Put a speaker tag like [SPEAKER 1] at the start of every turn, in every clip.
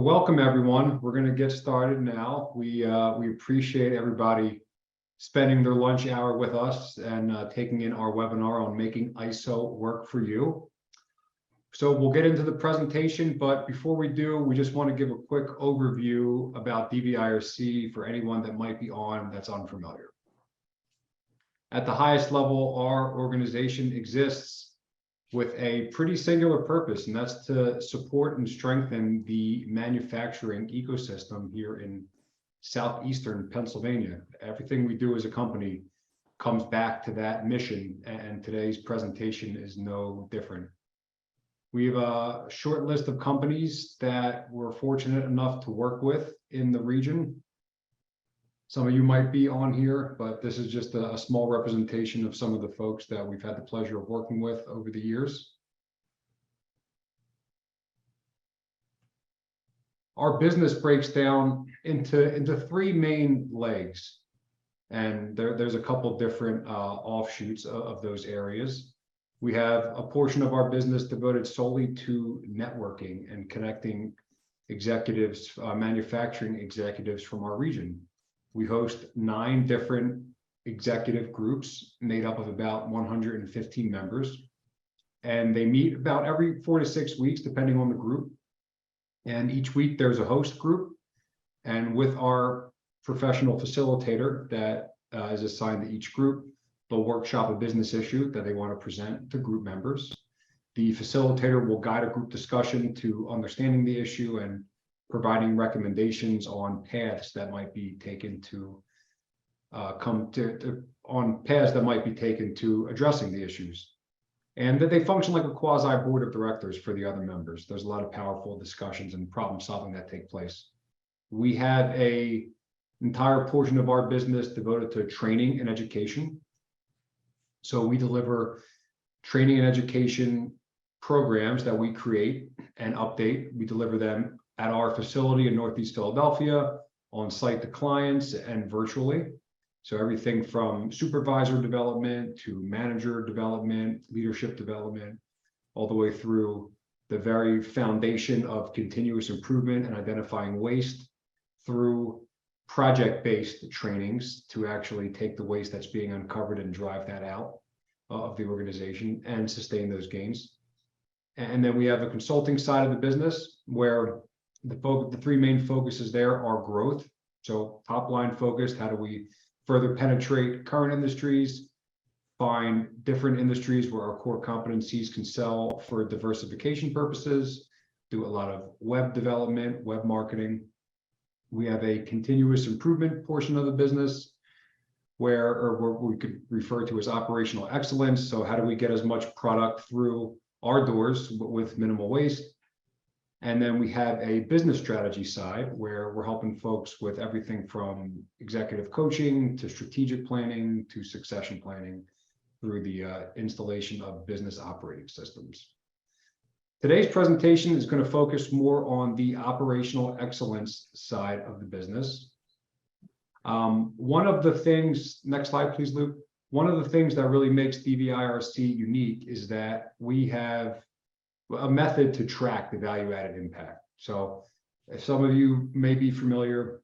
[SPEAKER 1] welcome everyone. We're going to get started now. We appreciate everybody spending their lunch hour with us and taking in our webinar on making ISO work for you. So we'll get into the presentation, but before we do, we just want to give a quick overview about DVIRC for anyone that might be on that's unfamiliar. At the highest level, our organization exists with a pretty singular purpose, and that's to support and strengthen the manufacturing ecosystem here in southeastern Pennsylvania. Everything we do as a company comes back to that mission, and today's presentation is no different. We have a short list of companies that we're fortunate enough to work with in the region. Some of you might be on here, but this is just a small representation of some of the folks that we've had the pleasure of working with over the years. Our business breaks down into three main legs, and there's a couple different offshoots of those areas. We have a portion of our business devoted solely to networking and connecting executives, manufacturing executives from our region. We host 9 different executive groups made up of about 115 members, and they meet about every 4 to 6 weeks, depending on the group. And each week there's a host group, and with our professional facilitator that is assigned to each group, they'll workshop a business issue that they want to present to group members. The facilitator will guide a group discussion to understanding the issue and providing recommendations on paths that might be taken to addressing the issues, and that they function like a quasi board of directors for the other members. There's a lot of powerful discussions and problem solving that take place. We have an entire portion of our business devoted to training and education. So we deliver training and education programs that we create and update. We deliver them at our facility in Northeast Philadelphia, on site to clients, and virtually. So everything from supervisor development to manager development, leadership development, all the way through the very foundation of continuous improvement and identifying waste, through project-based trainings to actually take the waste that's being uncovered and drive that out of the organization and sustain those gains. And then we have a consulting side of the business where the three main focuses there are growth. So top line focused, how do we further penetrate current industries, find different industries where our core competencies can sell for diversification purposes, do a lot of web development, web marketing. We have a continuous improvement portion of the business where we could refer to as operational excellence. So how do we get as much product through our doors with minimal waste? And then we have a business strategy side where we're helping folks with everything from executive coaching to strategic planning to succession planning through the installation of business operating systems. Today's presentation is going to focus more on the operational excellence side of the business. One of the things, next slide, please, Luke. One of the things that really makes DVIRC unique is that we have a method to track the value-added impact. So if some of you may be familiar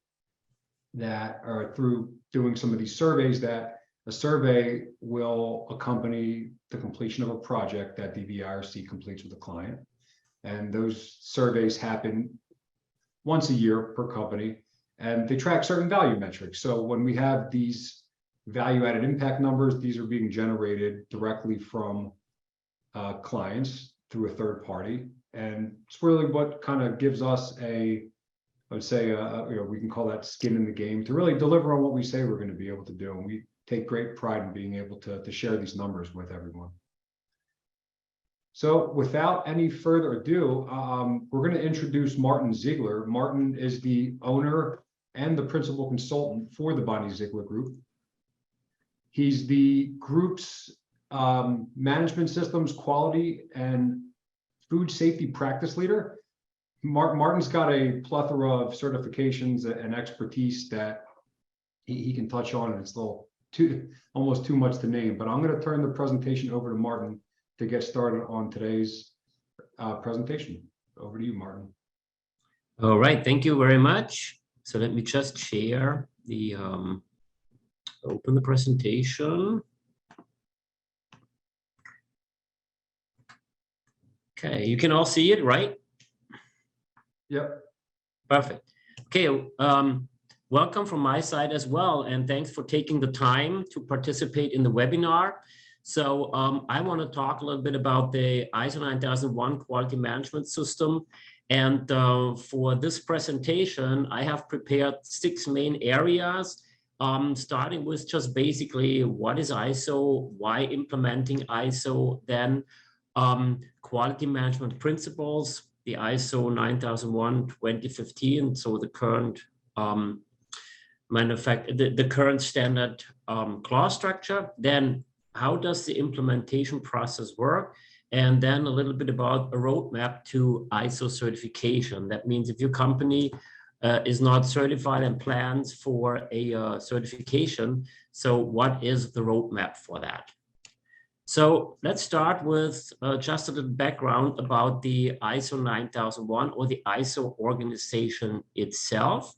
[SPEAKER 1] that are through doing some of these surveys, that a survey will accompany the completion of a project that DVIRC completes with a client. And those surveys happen once a year per company, and they track certain value metrics. So when we have these value-added impact numbers, these are being generated directly from clients through a third party, and it's really what kind of gives us I would say, we can call that skin in the game to really deliver on what we say we're going to be able to do. And we take great pride in being able to share these numbers with everyone. So without any further ado, we're going to introduce Martin Ziegler. Martin is the owner and the principal consultant for the Bonnie Ziegler Group. He's the group's management systems, quality, and food safety practice leader. Martin's got a plethora of certifications and expertise that he can touch on, and it's almost too much to name. But I'm going to turn the presentation over to Martin to get started on today's presentation. Over to you, Martin.
[SPEAKER 2] All right, thank you very much. So let me just share the, open the presentation. Okay, you can all see it, right?
[SPEAKER 1] Yep.
[SPEAKER 2] Perfect. Okay, welcome from my side as well, and thanks for taking the time to participate in the webinar. So I want to talk a little bit about the ISO 9001 quality management system. And for this presentation, I have prepared 6 main areas, starting with just basically what is ISO, why implementing ISO, then quality management principles, the ISO 9001:2015, so the current the current standard clause structure. Then how does the implementation process work? And then a little bit about a roadmap to ISO certification. That means if your company is not certified and plans for a certification, so what is the roadmap for that? So let's start with just a little background about the ISO 9001 or the ISO organization itself.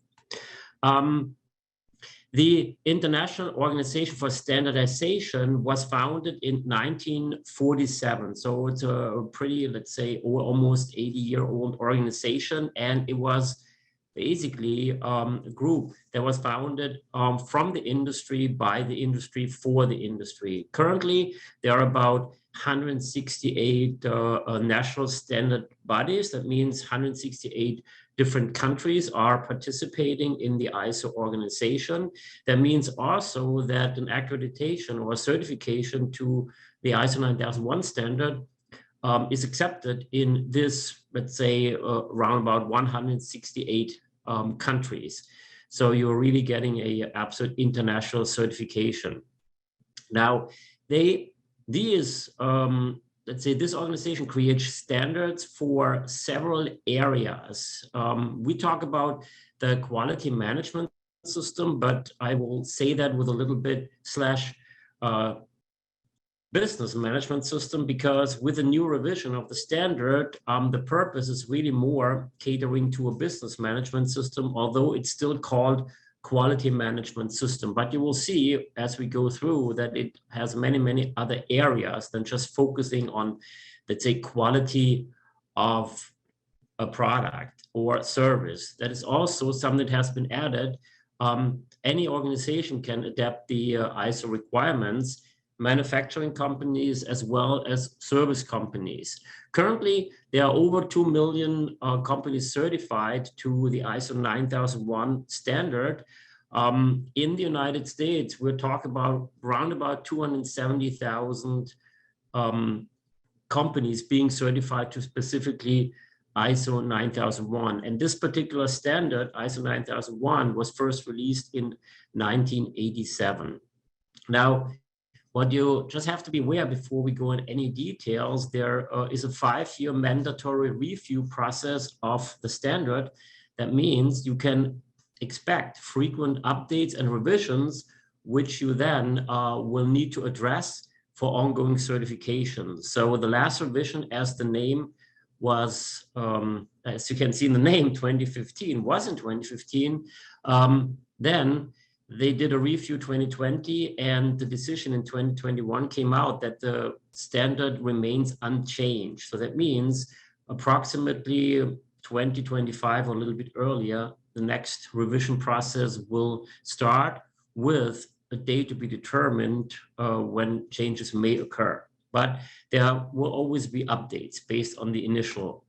[SPEAKER 2] The International Organization for Standardization was founded in 1947. So it's a pretty, let's say, almost 80-year-old organization. And it was basically a group that was founded from the industry, by the industry, for the industry. Currently, there are about 168 national standard bodies. That means 168 different countries are participating in the ISO organization. That means also that an accreditation or certification to the ISO 9001 standard is accepted in this, let's say, around about 168 countries. So you're really getting a absolute international certification. Now, let's say this organization creates standards for several areas. We talk about the quality management system, but I will say that with a little bit / business management system, because with the new revision of the standard, the purpose is really more catering to a business management system, although it's still called quality management system. But you will see as we go through that it has many, many other areas than just focusing on, let's say, quality of a product or service. That is also something that has been added. Any organization can adapt the ISO requirements, manufacturing companies as well as service companies. Currently, there are over 2 million companies certified to the ISO 9001 standard. In the United States, we're talking about around about 270,000 companies being certified to specifically ISO 9001. And this particular standard, ISO 9001, was first released in 1987. Now, what you just have to be aware before we go into any details, there is a 5-year mandatory review process of the standard. That means you can expect frequent updates and revisions, which you then will need to address for ongoing certification. So the last revision, as the name was, as you can see in the name, 2015, was in 2015. Then they did a review 2020, and the decision in 2021 came out that the standard remains unchanged. So that means approximately 2025 or a little bit earlier, the next revision process will start with a date to be determined when changes may occur. But there will always be updates based on the initial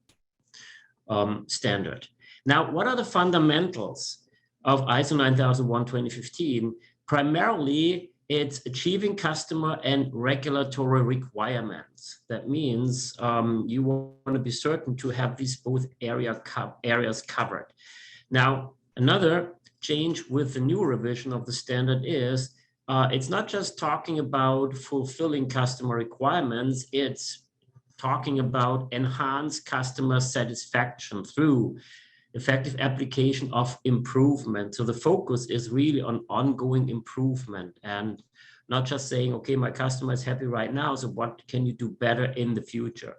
[SPEAKER 2] standard. Now, what are the fundamentals of ISO 9001:2015? Primarily, it's achieving customer and regulatory requirements. That means you want to be certain to have these both areas covered. Now, another change with the new revision of the standard is it's not just talking about fulfilling customer requirements, it's talking about enhanced customer satisfaction through effective application of improvement. So the focus is really on ongoing improvement and not just saying, okay, my customer is happy right now, so what can you do better in the future?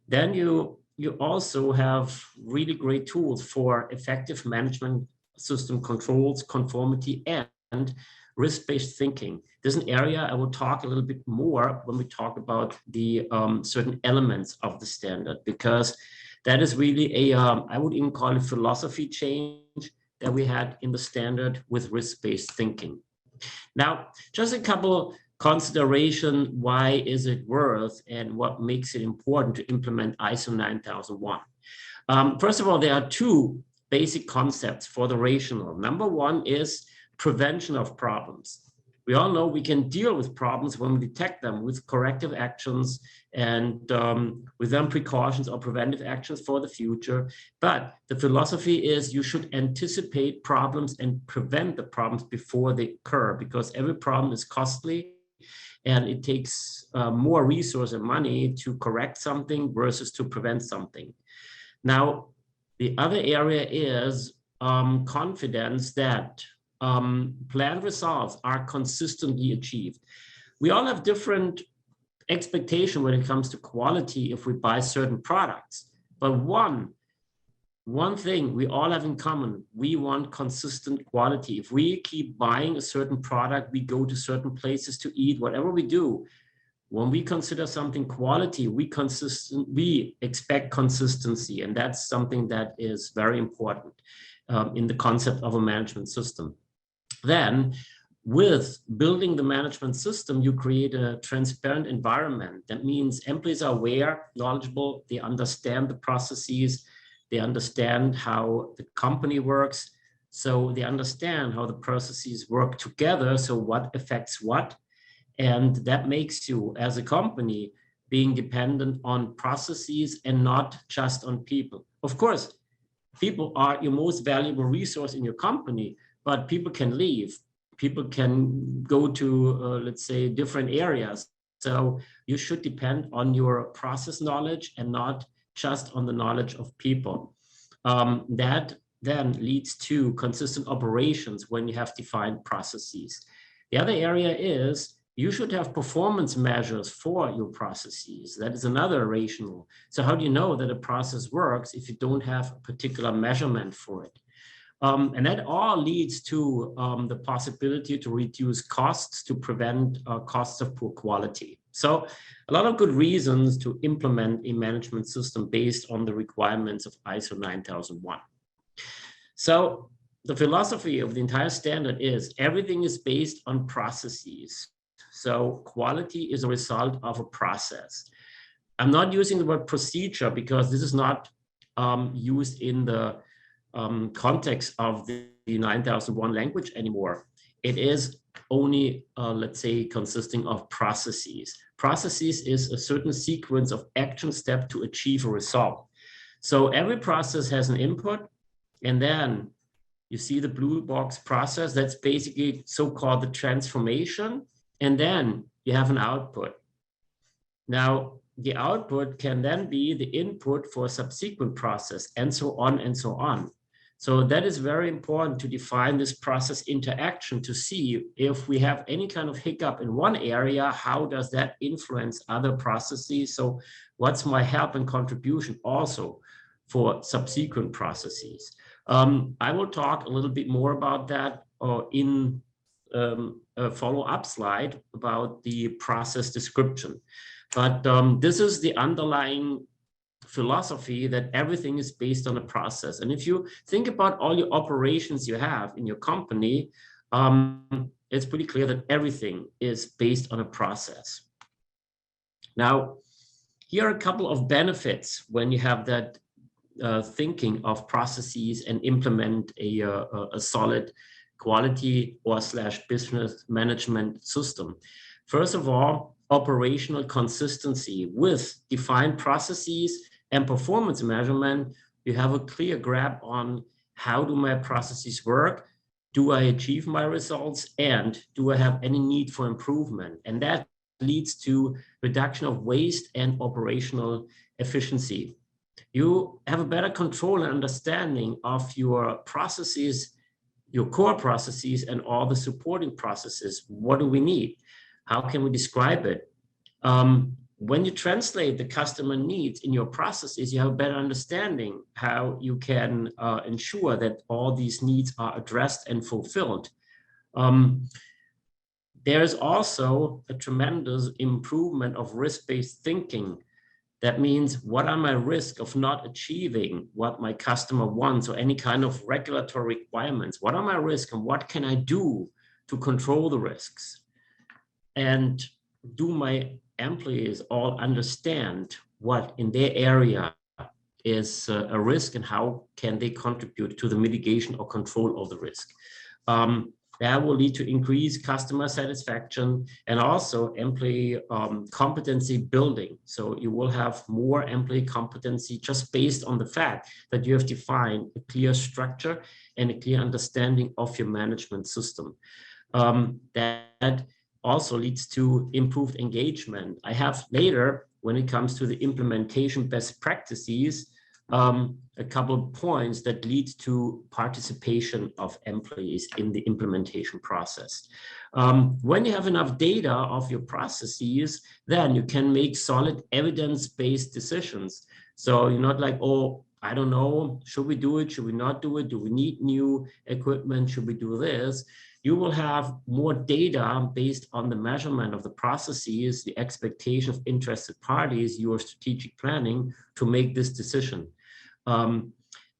[SPEAKER 2] Then you you also have really great tools for effective management system controls, conformity, and risk-based thinking. This is an area I will talk a little bit more when we talk about the certain elements of the standard, because that is really a, I would even call it philosophy change that we had in the standard with risk-based thinking. Now, just a couple consideration, why is it worth and what makes it important to implement ISO 9001. First of all, there are two basic concepts for the rational. Number one is prevention of problems. We all know we can deal with problems when we detect them with corrective actions and with them precautions or preventive actions for the future. But the philosophy is you should anticipate problems and prevent the problems before they occur, because every problem is costly and it takes more resource and money to correct something versus to prevent something. Now, the other area is confidence that planned results are consistently achieved. We all have different expectation when it comes to quality if we buy certain products, but one thing we all have in common, we want consistent quality. If we keep buying a certain product, we go to certain places to eat, whatever we do, when we consider something quality, we expect consistency, and that's something that is very important in the concept of a management system. Then, with building the management system, you create a transparent environment. That means employees are aware, knowledgeable, they understand the processes, they understand how the company works, so they understand how the processes work together, so what affects what. And that makes you, as a company, being dependent on processes and not just on people. Of course, people are your most valuable resource in your company, but people can leave. People can go to, let's say, different areas. So you should depend on your process knowledge and not just on the knowledge of people. That then leads to consistent operations when you have defined processes. The other area is you should have performance measures for your processes. That is another rational. So how do you know that a process works if you don't have a particular measurement for it? And that all leads to the possibility to reduce costs, to prevent costs of poor quality. So a lot of good reasons to implement a management system based on the requirements of ISO 9001. So the philosophy of the entire standard is everything is based on processes. So quality is a result of a process. I'm not using the word procedure because this is not used in the context of the 9001 language anymore. It is only, let's say, consisting of processes. Processes is a certain sequence of action steps to achieve a result. So every process has an input, and then you see the blue box process. That's basically so-called the transformation, and then you have an output. Now, the output can then be the input for a subsequent process, and so on and so on. So that is very important to define this process interaction to see if we have any kind of hiccup in one area, how does that influence other processes? So what's my help and contribution also for subsequent processes? I will talk a little bit more about that in a follow-up slide about the process description. But this is the underlying philosophy that everything is based on a process. And if you think about all your operations you have in your company, it's pretty clear that everything is based on a process. Now, here are a couple of benefits when you have that thinking of processes and implement a solid quality or / business management system. First of all, operational consistency with defined processes and performance measurement. You have a clear grab on how do my processes work? Do I achieve my results? And do I have any need for improvement? And that leads to reduction of waste and operational efficiency. You have a better control and understanding of your processes, your core processes, and all the supporting processes. What do we need? How can we describe it? when you translate the customer needs in your processes, you have a better understanding how you can ensure that all these needs are addressed and fulfilled. There is also a tremendous improvement of risk-based thinking. That means, what are my risks of not achieving what my customer wants, or any kind of regulatory requirements? What are my risks, and what can I do to control the risks? And do my employees all understand what in their area is a risk, and how can they contribute to the mitigation or control of the risk? That will lead to increased customer satisfaction and also employee competency building. So you will have more employee competency just based on the fact that you have defined a clear structure and a clear understanding of your management system. That also leads to improved engagement. I have later, when it comes to the implementation best practices, a couple of points that lead to participation of employees in the implementation process. When you have enough data of your processes, then you can make solid evidence-based decisions. So you're not like, oh, I don't know, should we do it? Should we not do it? Do we need new equipment? Should we do this? You will have more data based on the measurement of the processes, the expectation of interested parties, your strategic planning to make this decision.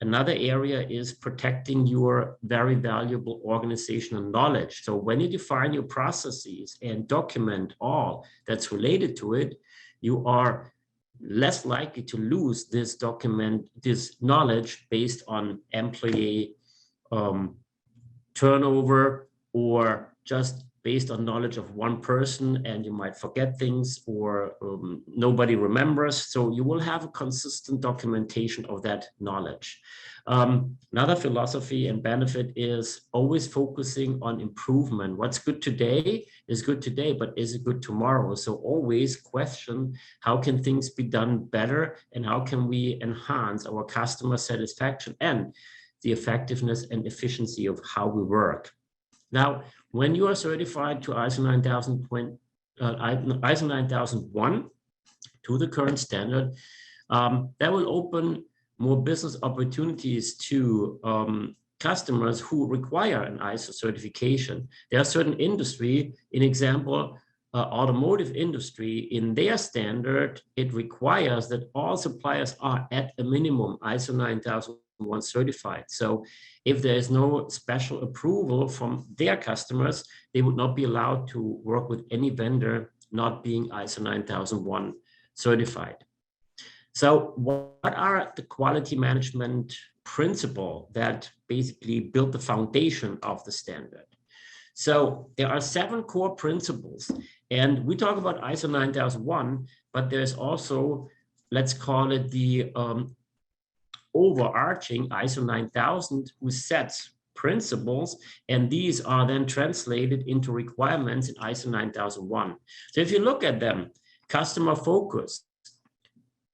[SPEAKER 2] Another area is protecting your very valuable organizational knowledge. So when you define your processes and document all that's related to it, you are less likely to lose this knowledge based on employee turnover, or just based on knowledge of one person, and you might forget things, or nobody remembers. So you will have a consistent documentation of that knowledge. Another philosophy and benefit is always focusing on improvement. What's good today is good today, but is it good tomorrow? So always question, how can things be done better, and how can we enhance our customer satisfaction and the effectiveness and efficiency of how we work. Now, when you are certified to ISO 9001 to the current standard, that will open more business opportunities to customers who require an ISO certification. There are certain industry, in example, automotive industry, in their standard, it requires that all suppliers are at a minimum ISO 9001 certified. So if there is no special approval from their customers, they would not be allowed to work with any vendor not being ISO 9001 certified. So what are the quality management principles that basically build the foundation of the standard? So there are 7 core principles, and we talk about ISO 9001, but there's also, let's call it the overarching ISO 9000, who sets principles, and these are then translated into requirements in ISO 9001. So if you look at them, customer focus,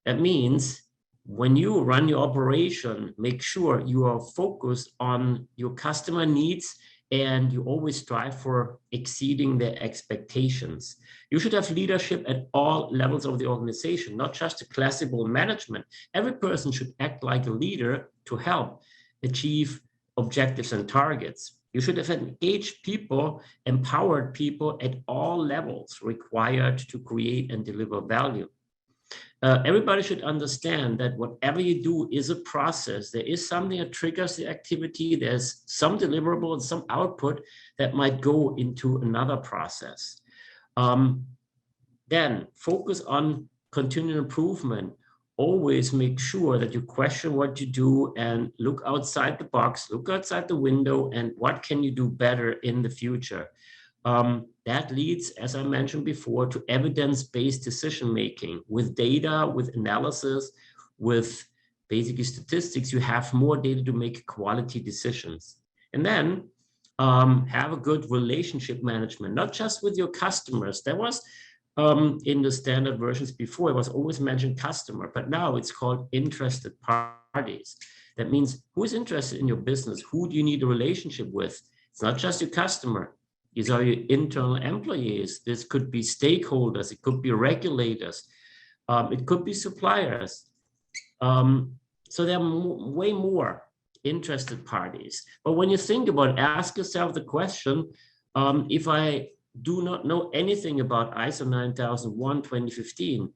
[SPEAKER 2] that means when you run your operation, make sure you are focused on your customer needs, and you always strive for exceeding their expectations. You should have leadership at all levels of the organization, not just the classical management. Every person should act like a leader to help achieve objectives and targets. You should have engaged people, empowered people at all levels required to create and deliver value. Everybody should understand that whatever you do is a process. There is something that triggers the activity. There's some deliverable and some output that might go into another process. Then focus on continual improvement. Always make sure that you question what you do and look outside the box, look outside the window, and what can you do better in the future. That leads, as I mentioned before, to evidence-based decision-making. With data, with analysis, with basically statistics, you have more data to make quality decisions. And then have a good relationship management, not just with your customers. There was in the standard versions before, it was always mentioned customer, but now it's called interested parties. That means who is interested in your business? Who do you need a relationship with? It's not just your customer. These are your internal employees. This could be stakeholders. It could be regulators. It could be suppliers. So there are way more interested parties. But when you think about it, ask yourself the question, if I do not know anything about ISO 9001 2015,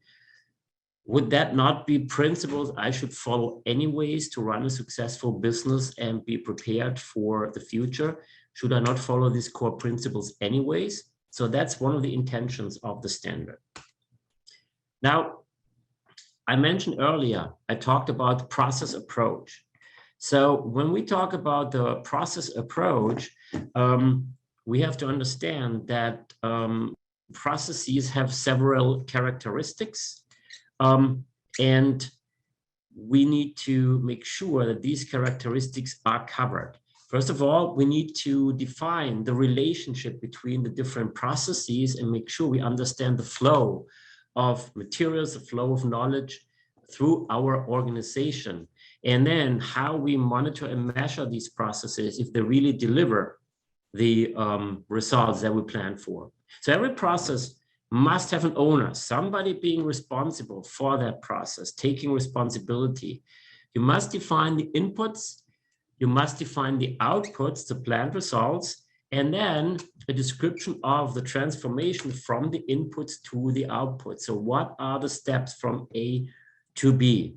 [SPEAKER 2] would that not be principles I should follow anyways to run a successful business and be prepared for the future? Should I not follow these core principles anyways? So that's one of the intentions of the standard. Now, I mentioned earlier, I talked about the process approach. So when we talk about the process approach, we have to understand that processes have several characteristics, and we need to make sure that these characteristics are covered. First of all, we need to define the relationship between the different processes and make sure we understand the flow of materials, the flow of knowledge through our organization. And then how we monitor and measure these processes if they really deliver the results that we plan for. So every process must have an owner, somebody being responsible for that process, taking responsibility. You must define the inputs, you must define the outputs, the planned results, and then a description of the transformation from the inputs to the output. So what are the steps from A to B?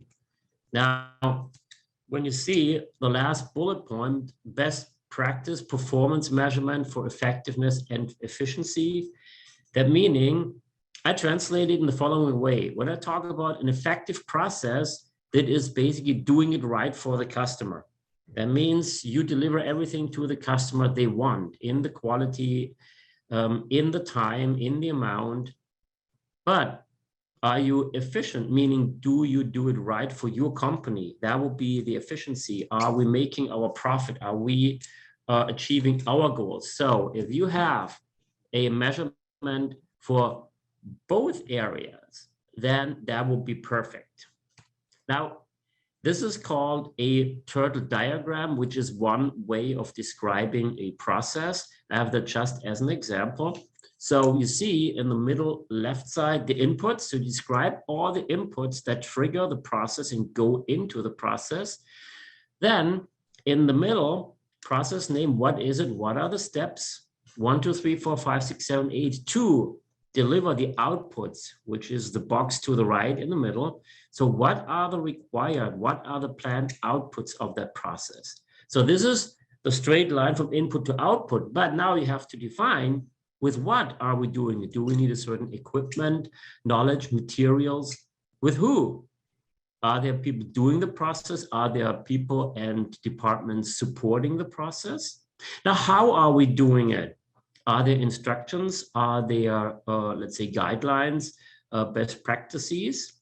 [SPEAKER 2] Now, when you see the last bullet point, best practice performance measurement for effectiveness and efficiency, that meaning I translate it in the following way. When I talk about an effective process, that is basically doing it right for the customer. That means you deliver everything to the customer they want in the quality, in the time, in the amount. But are you efficient? Meaning, do you do it right for your company? That will be the efficiency. Are we making our profit? Are we achieving our goals? So if you have a measurement for both areas, then that will be perfect. Now, this is called a turtle diagram, which is one way of describing a process. I have that just as an example. So you see in the middle left side, the inputs to describe all the inputs that trigger the process and go into the process. Then in the middle, process name, what is it? What are the steps? 1, 2, 3, 4, 5, 6, 7, 8 to deliver the outputs, which is the box to the right in the middle. So what are the required, what are the planned outputs of that process? So this is the straight line from input to output, but now you have to define with what are we doing it? Do we need a certain equipment, knowledge, materials? With who? Are there people doing the process? Are there people and departments supporting the process? Now, how are we doing it? Are there instructions? Are there, let's say, guidelines, best practices?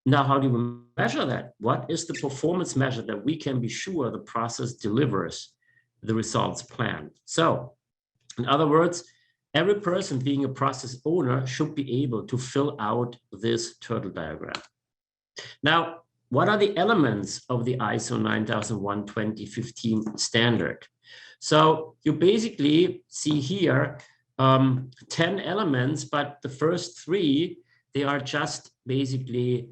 [SPEAKER 2] Now, how do we measure that? What is the performance measure that we can be sure the process delivers the results planned? So, in other words, every person being a process owner should be able to fill out this turtle diagram. Now, what are the elements of the ISO 9001 2015 standard? So you basically see here 10 elements, but the first 3, they are just basically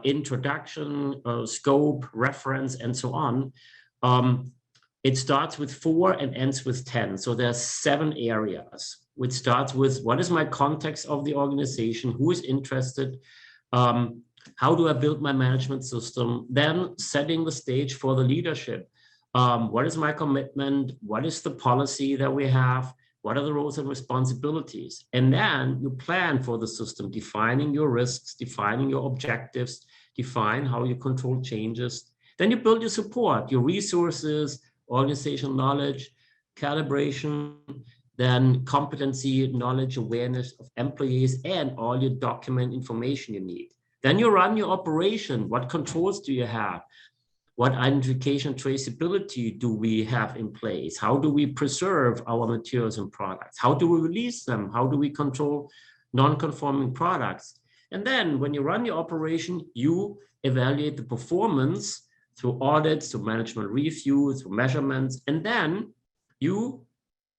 [SPEAKER 2] introduction, scope, reference, and so on. It starts with 4 and ends with 10. So there's 7 areas, which starts with what is my context of the organization, who is interested, how do I build my management system, then setting the stage for the leadership. What is my commitment? What is the policy that we have? What are the roles and responsibilities? And then you plan for the system, defining your risks, defining your objectives, define how you control changes. Then you build your support, your resources, organizational knowledge, calibration, then competency, knowledge, awareness of employees, and all your document information you need. Then you run your operation. What controls do you have? What identification traceability do we have in place? How do we preserve our materials and products? How do we release them? How do we control non-conforming products? And then when you run your operation, you evaluate the performance through audits, through management review, through measurements, and then you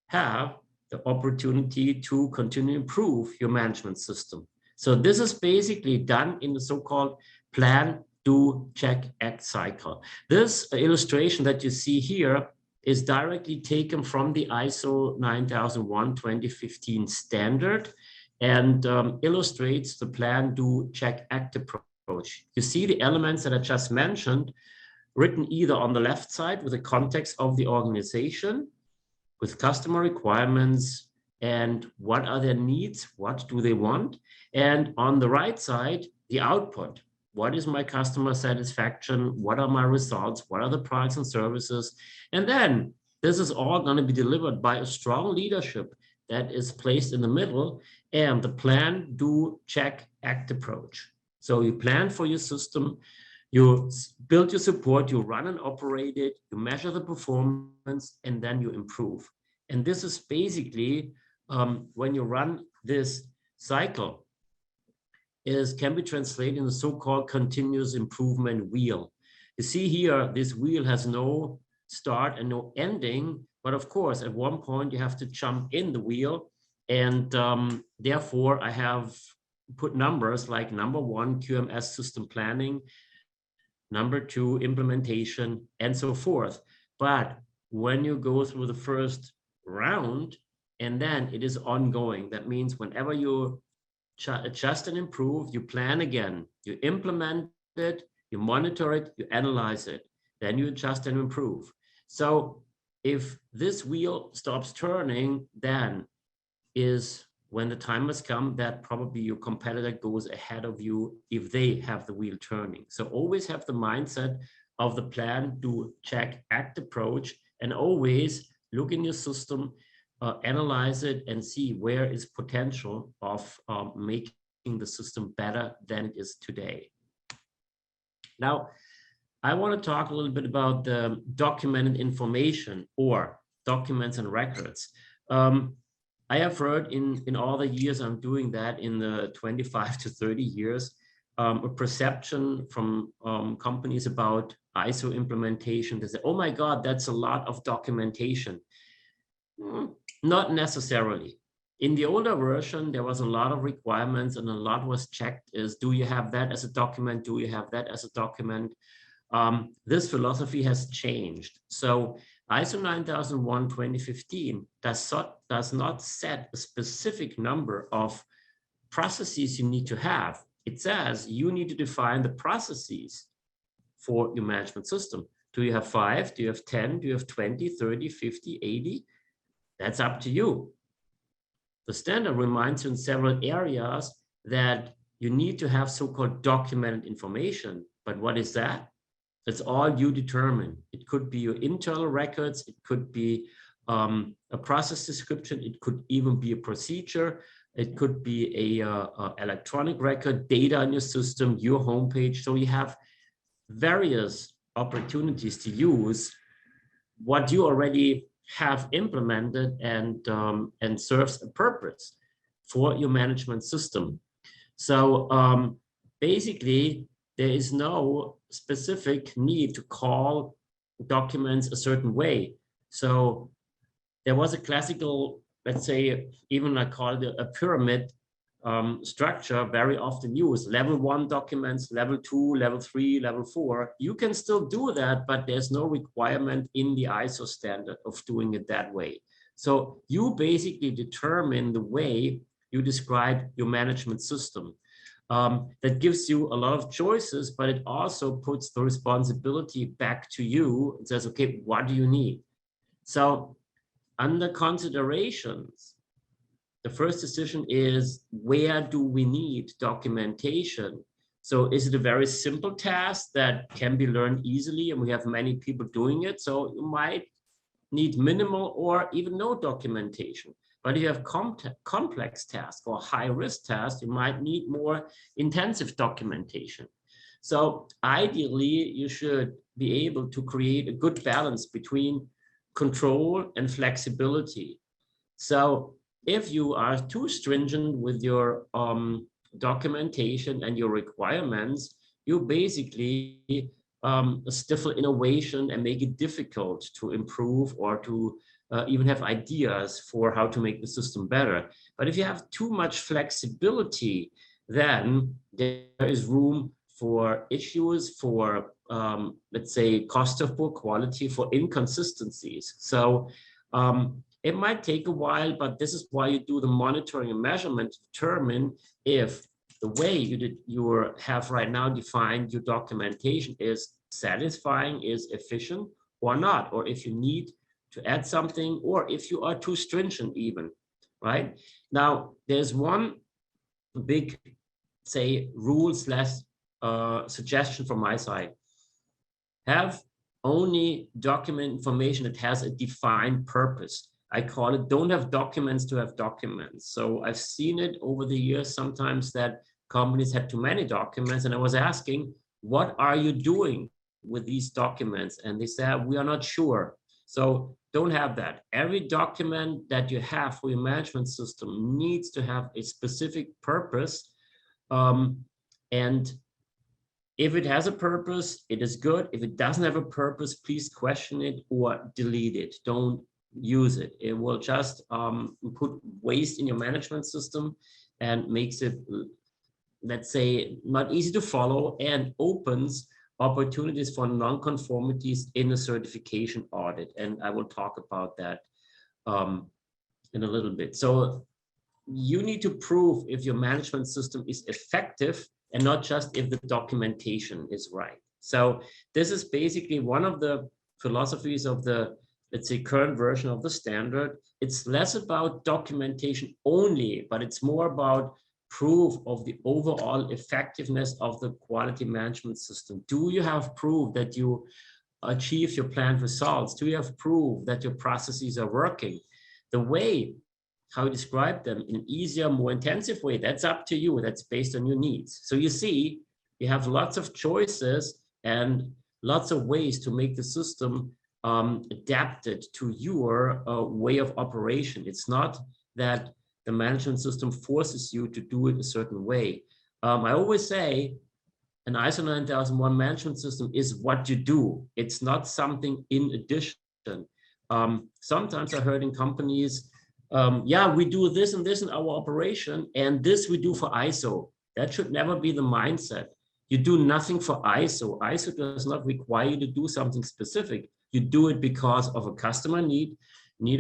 [SPEAKER 2] have the opportunity to continue to improve your management system. So this is basically done in the so-called plan, do, check, act cycle. This illustration that you see here is directly taken from the ISO 9001 2015 standard and illustrates the plan, do, check, act approach. You see the elements that I just mentioned written either on the left side with the context of the organization, with customer requirements and what are their needs, what do they want, and on the right side, the output. What is my customer satisfaction? What are my results? What are the products and services? And then this is all going to be delivered by a strong leadership that is placed in the middle and the plan, do, check, act approach. So you plan for your system, you build your support, you run and operate it, you measure the performance, and then you improve. And this is basically when you run this cycle, can be translated in the so-called continuous improvement wheel. You see here, this wheel has no start and no ending, but of course, at one point you have to jump in the wheel, and therefore I have put numbers like number 1, QMS system planning, number 2, implementation, and so forth. But when you go through the first round, and then it is ongoing, that means whenever you adjust and improve, you plan again, you implement it, you monitor it, you analyze it, then you adjust and improve. So if this wheel stops turning, then is when the time has come that probably your competitor goes ahead of you if they have the wheel turning. So always have the mindset of the plan, do, check, act approach, and always look in your system, analyze it and see where is potential of making the system better than it is today. Now, I want to talk a little bit about the documented information or documents and records. I have heard in all the years I'm doing that, in the 25 to 30 years, a perception from companies about ISO implementation. They say, oh my God, that's a lot of documentation. Not necessarily. In the older version, there was a lot of requirements and a lot was checked is, do you have that as a document? Do you have that as a document? This philosophy has changed. So ISO 9001 2015 does not set a specific number of processes you need to have. It says you need to define the processes for your management system. Do you have 5? Do you have 10? Do you have 20, 30, 50, 80? That's up to you. The standard reminds you in several areas that you need to have so-called documented information. But what is that? That's all you determine. It could be your internal records. It could be a process description. It could even be a procedure. It could be a electronic record, data on your system, your homepage. So you have various opportunities to use what you already have implemented and serves a purpose for your management system. So basically, there is no specific need to call documents a certain way. So there was a classical, let's say, even I call it a pyramid structure, very often used. Level 1 documents, level 2, level 3, level 4. You can still do that, but there's no requirement in the ISO standard of doing it that way. So you basically determine the way you describe your management system. That gives you a lot of choices, but it also puts the responsibility back to you and says, okay, what do you need? So under considerations, the first decision is, where do we need documentation? So is it a very simple task that can be learned easily and we have many people doing it? So you might need minimal or even no documentation. But if you have complex tasks or high-risk tasks, you might need more intensive documentation. So ideally, you should be able to create a good balance between control and flexibility. So if you are too stringent with your documentation and your requirements, you basically stifle innovation and make it difficult to improve or to even have ideas for how to make the system better. But if you have too much flexibility, then there is room for issues, for let's say cost of poor quality, for inconsistencies. So it might take a while, but this is why you do the monitoring and measurement to determine if the way you have right now defined your documentation is satisfying, is efficient or not, or if you need to add something, or if you are too stringent even, right? Now, there's one big, say, rule slash suggestion from my side. Have only document information that has a defined purpose. I call it, don't have documents to have documents. So I've seen it over the years sometimes that companies had too many documents, and I was asking, what are you doing with these documents? And they said, we are not sure. So don't have that. Every document that you have for your management system needs to have a specific purpose. And if it has a purpose, it is good. If it doesn't have a purpose, please question it or delete it. Don't use it. It will just put waste in your management system and makes it, let's say, not easy to follow, and opens opportunities for non-conformities in a certification audit. And I will talk about that in a little bit. So you need to prove if your management system is effective and not just if the documentation is right. So this is basically one of the philosophies of the, let's say, current version of the standard. It's less about documentation only, but it's more about proof of the overall effectiveness of the quality management system. Do you have proof that you achieve your planned results? Do you have proof that your processes are working? The way how you describe them in an easier, more intensive way, that's up to you. That's based on your needs. So you see, you have lots of choices and lots of ways to make the system adapted to your way of operation. It's not that the management system forces you to do it a certain way. I always say an ISO 9001 management system is what you do. It's not something in addition. Sometimes I heard in companies, yeah, we do this and this in our operation, and this we do for ISO. That should never be the mindset. You do nothing for ISO. ISO does not require you to do something specific. You do it because of a customer need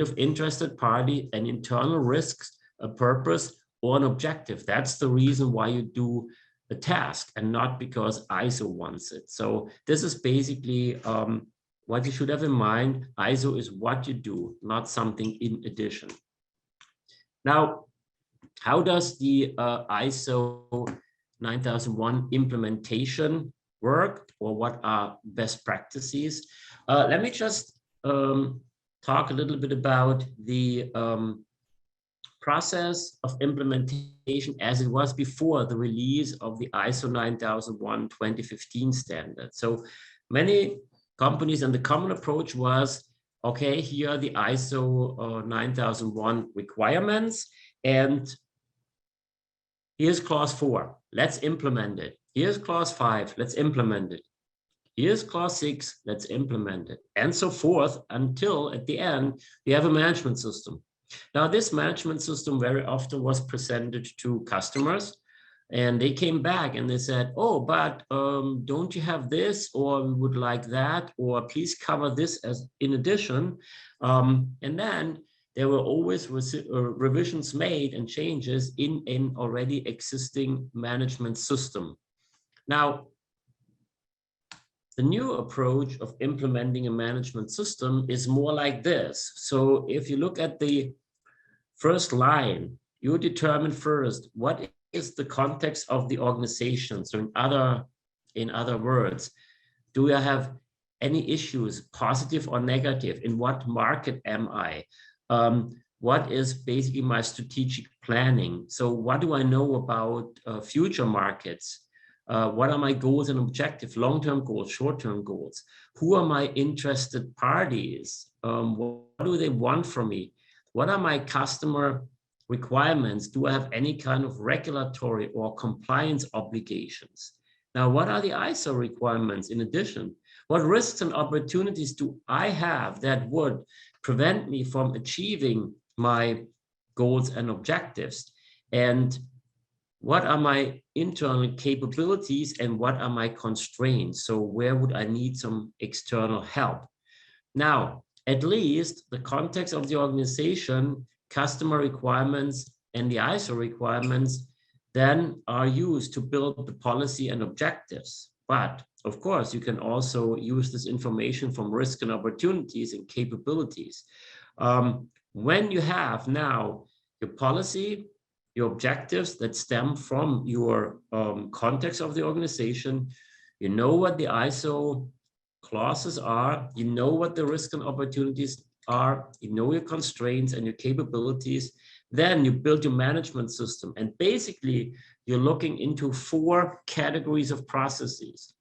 [SPEAKER 2] of interested party, an internal risks, a purpose, or an objective. That's the reason why you do a task, and not because ISO wants it. So this is basically what you should have in mind. ISO is what you do, not something in addition. Now, how does the ISO 9001 implementation work, or what are best practices? Let me just talk a little bit about the process of implementation as it was before the release of the ISO 9001 2015 standard. So many companies, and the common approach was, okay, here are the ISO 9001 requirements, and here's clause 4, let's implement it. Here's clause 5, let's implement it. Here's clause 6, let's implement it, and so forth, until at the end, we have a management system. Now, this management system very often was presented to customers, and they came back and they said, oh, but don't you have this, or we would like that, or please cover this as in addition. And then there were always revisions made and changes in an already existing management system. Now, the new approach of implementing a management system is more like this. So if you look at the first line, you determine first what is the context of the organization. So in other words, do I have any issues, positive or negative? In what market am I? What is basically my strategic planning? So what do I know about future markets? What are my goals and objectives, long-term goals, short-term goals? Who are my interested parties? What do they want from me? What are my customer requirements? Do I have any kind of regulatory or compliance obligations? Now, what are the ISO requirements in addition? What risks and opportunities do I have that would prevent me from achieving my goals and objectives? And what are my internal capabilities and what are my constraints? So where would I need some external help? Now, at least the context of the organization, customer requirements, and the ISO requirements then are used to build the policy and objectives. But of course, you can also use this information from risk and opportunities and capabilities. When you have now your policy, your objectives that stem from your context of the organization, you know what the ISO clauses are, you know what the risk and opportunities are, you know your constraints and your capabilities, then you build your management system. And basically, you're looking into 4 categories of processes.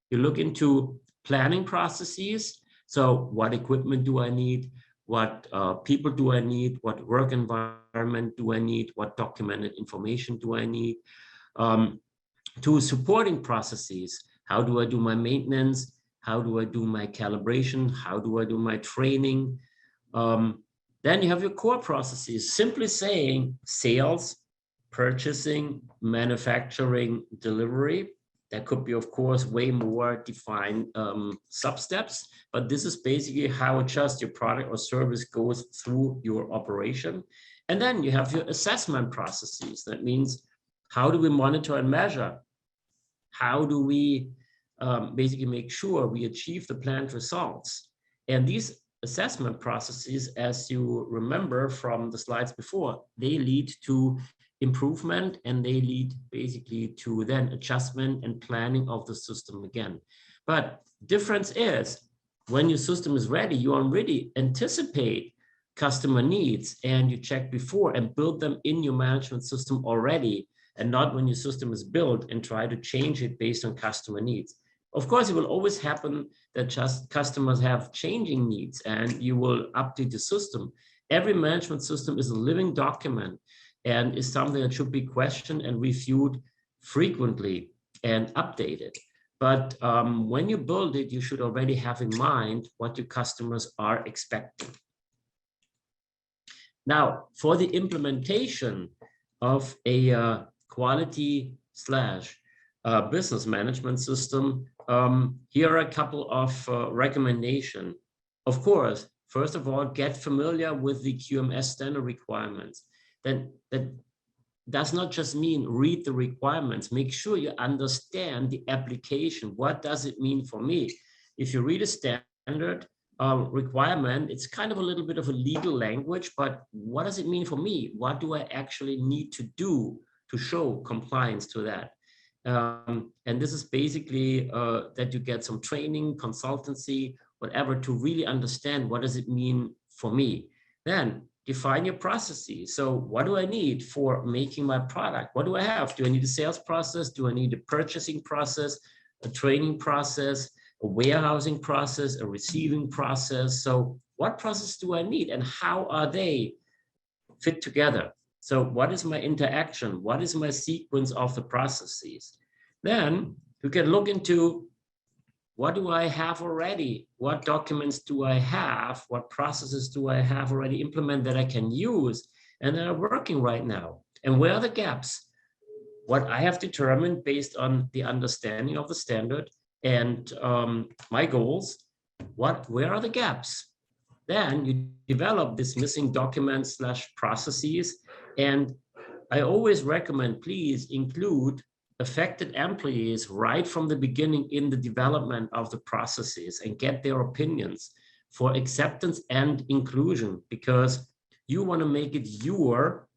[SPEAKER 2] You look into planning processes. So what equipment do I need? What people do I need? What work environment do I need? What documented information do I need? To supporting processes. How do I do my maintenance? How do I do my calibration? How do I do my training? Then you have your core processes, simply saying sales, purchasing, manufacturing, delivery. There could be, of course, way more defined sub-steps, but this is basically how just your product or service goes through your operation. And then you have your assessment processes. That means, how do we monitor and measure? How do we basically make sure we achieve the planned results? And these assessment processes, as you remember from the slides before, they lead to improvement and they lead basically to then adjustment and planning of the system again. But difference is, when your system is ready, you already anticipate customer needs and you check before and build them in your management system already, and not when your system is built and try to change it based on customer needs. Of course, it will always happen that just customers have changing needs and you will update the system. Every management system is a living document and is something that should be questioned and reviewed frequently and updated. But when you build it, you should already have in mind what your customers are expecting. Now, for the implementation of a quality / business management system, here are a couple of recommendations. Of course, first of all, get familiar with the QMS standard requirements. Then that does not just mean read the requirements. Make sure you understand the application. What does it mean for me? If you read a standard requirement, it's kind of a little bit of a legal language, but what does it mean for me? What do I actually need to do to show compliance to that? And this is basically that you get some training, consultancy, whatever, to really understand what does it mean for me. Then define your processes. So what do I need for making my product? What do I have? Do I need a sales process? Do I need a purchasing process, a training process, a warehousing process, a receiving process? So what process do I need and how are they fit together? So what is my interaction? What is my sequence of the processes? Then you can look into, what do I have already? What documents do I have? What processes do I have already implemented that I can use and that are working right now? And where are the gaps? What I have determined based on the understanding of the standard and my goals, where are the gaps? Then you develop this missing documents / processes. And I always recommend, please include affected employees right from the beginning in the development of the processes and get their opinions for acceptance and inclusion, because you want to make it your,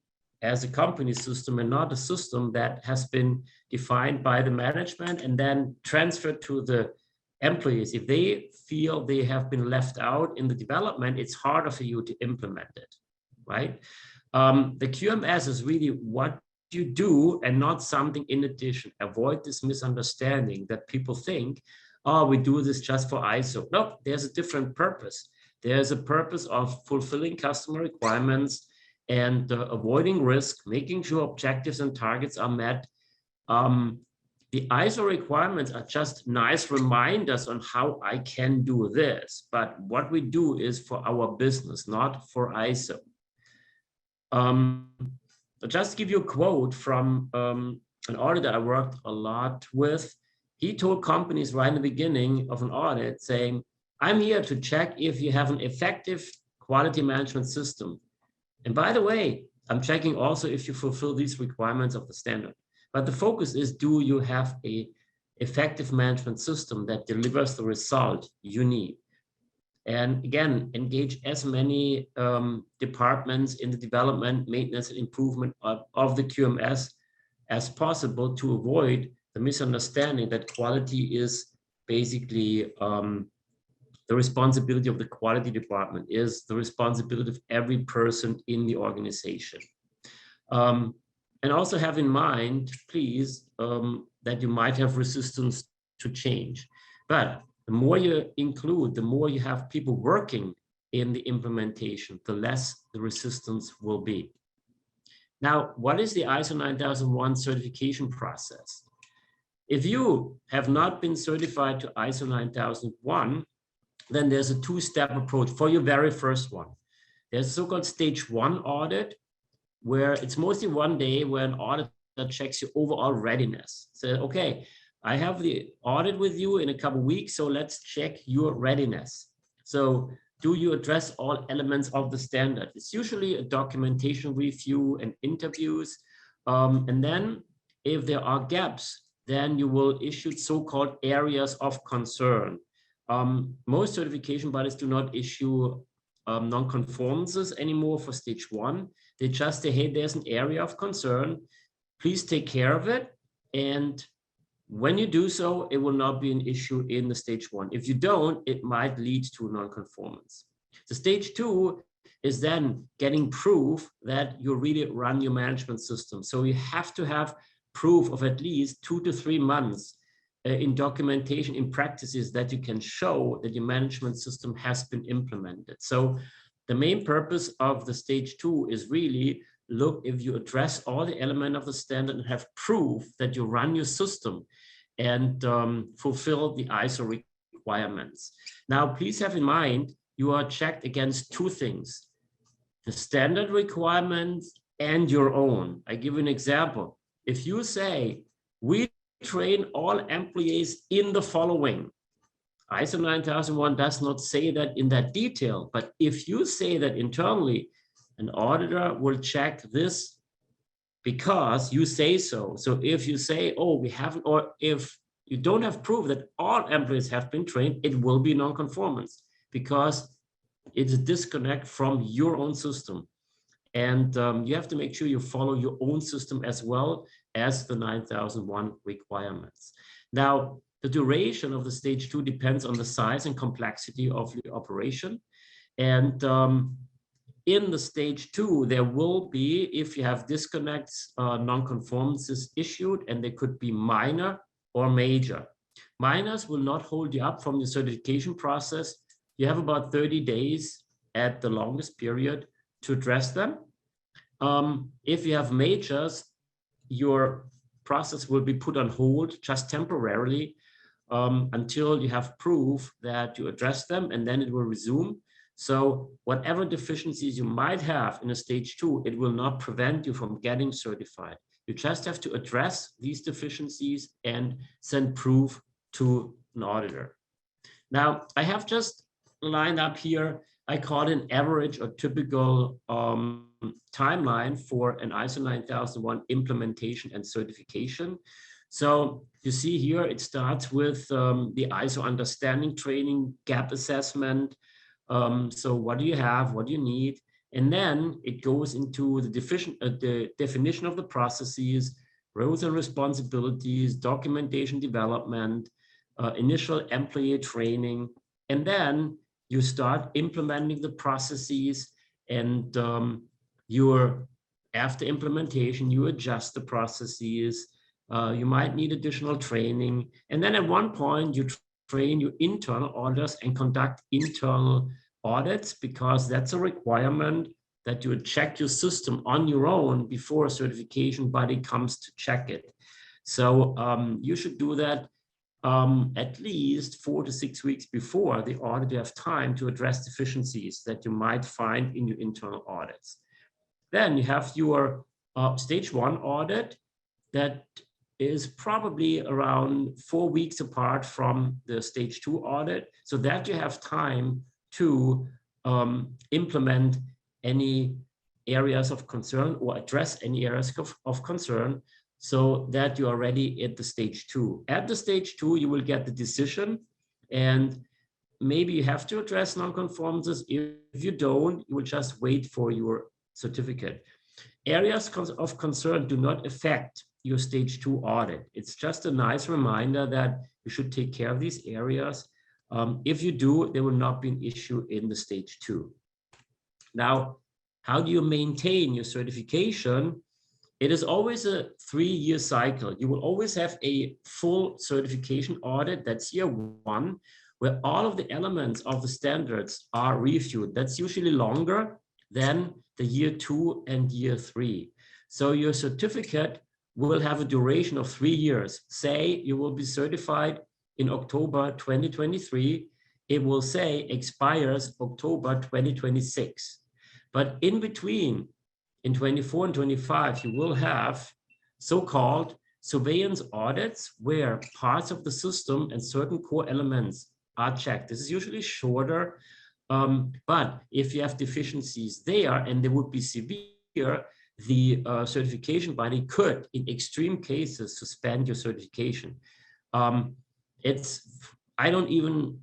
[SPEAKER 2] as a company system, and not a system that has been defined by the management and then transferred to the employees. If they feel they have been left out in the development, it's harder for you to implement it, right? The QMS is really what you do and not something in addition. Avoid this misunderstanding that people think, oh, we do this just for ISO. No, there's a different purpose. There's a purpose of fulfilling customer requirements and avoiding risk, making sure objectives and targets are met. The ISO requirements are just nice reminders on how I can do this, but what we do is for our business, not for ISO. just to give you a quote from an auditor I worked a lot with. He told companies right in the beginning of an audit saying, I'm here to check if you have an effective quality management system. And by the way, I'm checking also if you fulfill these requirements of the standard. But the focus is, do you have a effective management system that delivers the result you need? And again, engage as many departments in the development, maintenance, and improvement of the QMS as possible to avoid the misunderstanding that quality is basically the responsibility of the quality department, is the responsibility of every person in the organization. And also have in mind, please, that you might have resistance to change. But the more you include, the more you have people working in the implementation, the less the resistance will be. Now, what is the ISO 9001 certification process? If you have not been certified to ISO 9001, then there's a two-step approach for your very first one. There's a so-called stage 1 audit, where it's mostly one day where an auditor checks your overall readiness. So, okay, I have the audit with you in a couple of weeks, so let's check your readiness. So do you address all elements of the standard? It's usually a documentation review and interviews. And then if there are gaps, then you will issue so-called areas of concern. Most certification bodies do not issue non-conformances anymore for stage 1. They just say, hey, there's an area of concern. Please take care of it. And when you do so, it will not be an issue in the stage 1. If you don't, it might lead to non-conformance. The stage 2 is then getting proof that you really run your management system. So you have to have proof of at least 2 to 3 months in documentation, in practices that you can show that your management system has been implemented. So the main purpose of the stage 2 is really look if you address all the elements of the standard and have proof that you run your system and fulfill the ISO requirements. Now, please have in mind, you are checked against 2 things, the standard requirements and your own. I give you an example. If you say, we train all employees in the following, ISO 9001 does not say that in that detail, but if you say that internally, an auditor will check this because you say so. So if you say, oh, we haven't, or if you don't have proof that all employees have been trained, it will be non-conformance because it's a disconnect from your own system. And you have to make sure you follow your own system as well as the 9001 requirements. Now, the duration of the stage 2 depends on the size and complexity of the operation. And in the stage 2, there will be, if you have disconnects, non-conformances issued, and they could be minor or major. Minors will not hold you up from the certification process. You have about 30 days at the longest period to address them. If you have majors, your process will be put on hold just temporarily until you have proof that you address them, and then it will resume. So whatever deficiencies you might have in a stage 2, it will not prevent you from getting certified. You just have to address these deficiencies and send proof to an auditor. Now, I have just lined up here, I call it an average or typical timeline for an ISO 9001 implementation and certification. So you see here, it starts with the ISO understanding training, gap assessment. So what do you have, what do you need? And then it goes into the definition of the processes, roles and responsibilities, documentation development, initial employee training, and then you start implementing the processes, and after implementation, you adjust the processes. You might need additional training. And then at one point, you train your internal auditors and conduct internal audits, because that's a requirement that you would check your system on your own before a certification body comes to check it. So you should do that at least 4 to 6 weeks before the audit. You have time to address deficiencies that you might find in your internal audits. Then you have your stage 1 audit that is probably around 4 weeks apart from the stage 2 audit, so that you have time to implement any areas of concern or address any areas of concern, so that you are ready at the stage 2. At the stage 2, you will get the decision, and maybe you have to address non-conformances. If you don't, you will just wait for your certificate. Areas of concern do not affect your stage 2 audit. It's just a nice reminder that you should take care of these areas. If you do, there will not be an issue in the stage 2. Now, how do you maintain your certification? It is always a 3-year cycle. You will always have a full certification audit. That's year 1, where all of the elements of the standards are reviewed. That's usually longer than the year 2 and year 3. So your certificate will have a duration of 3 years. Say you will be certified in October 2023. It will say expires October 2026. But in between, in 24 and 25, you will have so-called surveillance audits where parts of the system and certain core elements are checked. This is usually shorter, but if you have deficiencies there and they would be severe, the certification body could, in extreme cases, suspend your certification. I don't even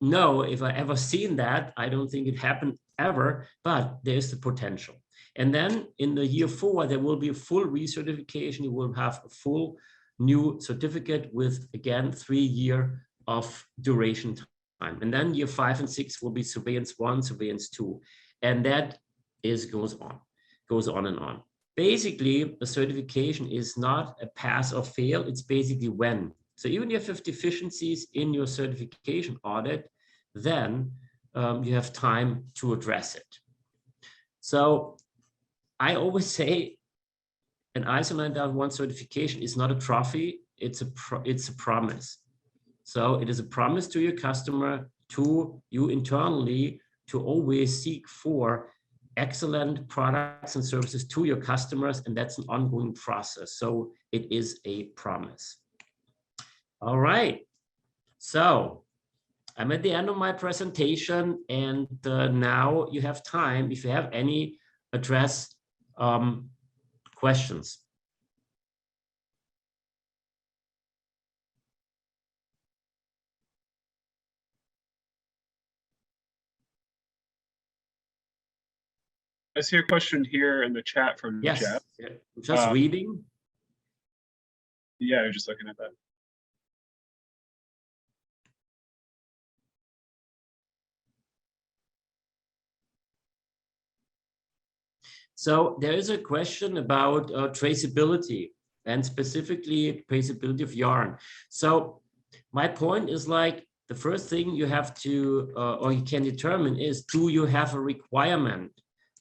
[SPEAKER 2] know if I ever seen that. I don't think it happened ever, but there's the potential. And then in the year 4, there will be a full recertification. You will have a full new certificate with, again, 3 years of duration time. And then year 5 and 6 will be surveillance 1, surveillance 2. And that goes on and on. Basically, a certification is not a pass or fail. It's basically when. So even if you have deficiencies in your certification audit, then you have time to address it. So I always say an ISO 9001 certification is not a trophy, it's a promise. So it is a promise to your customer, to you internally, to always seek for excellent products and services to your customers, and that's an ongoing process. So it is a promise. All right, so I'm at the end of my presentation, and now you have time, if you have any, address questions.
[SPEAKER 3] I see a question here in the chat from
[SPEAKER 2] Yes,
[SPEAKER 3] Jeff.
[SPEAKER 2] just reading.
[SPEAKER 3] Yeah, I was just looking at that.
[SPEAKER 2] So there is a question about traceability, and specifically traceability of yarn. So my point is, like, the first thing you have to, or you can determine is, do you have a requirement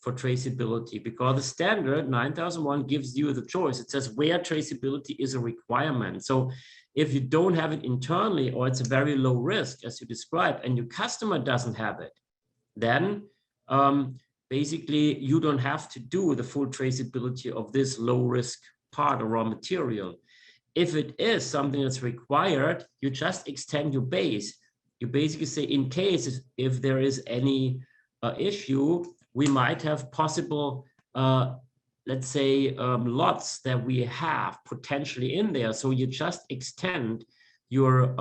[SPEAKER 2] for traceability? Because the standard 9001 gives you the choice. It says where traceability is a requirement. So if you don't have it internally, or it's a very low risk, as you described, and your customer doesn't have it, then basically you don't have to do the full traceability of this low risk part or raw material. If it is something that's required, you just extend your base. You basically say, in case if there is any issue, we might have possible, let's say, lots that we have potentially in there. So you just extend your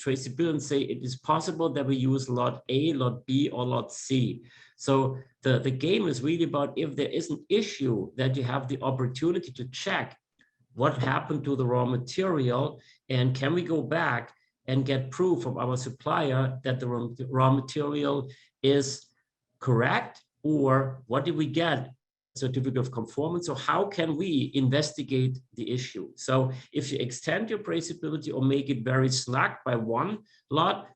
[SPEAKER 2] traceability and say it is possible that we use lot A, lot B, or lot C. So the game is really about, if there is an issue, that you have the opportunity to check what happened to the raw material, and can we go back and get proof from our supplier that the raw material is correct, or what did we get? Certificate of conformance. So how can we investigate the issue? So if you extend your traceability or make it very slack by one lot,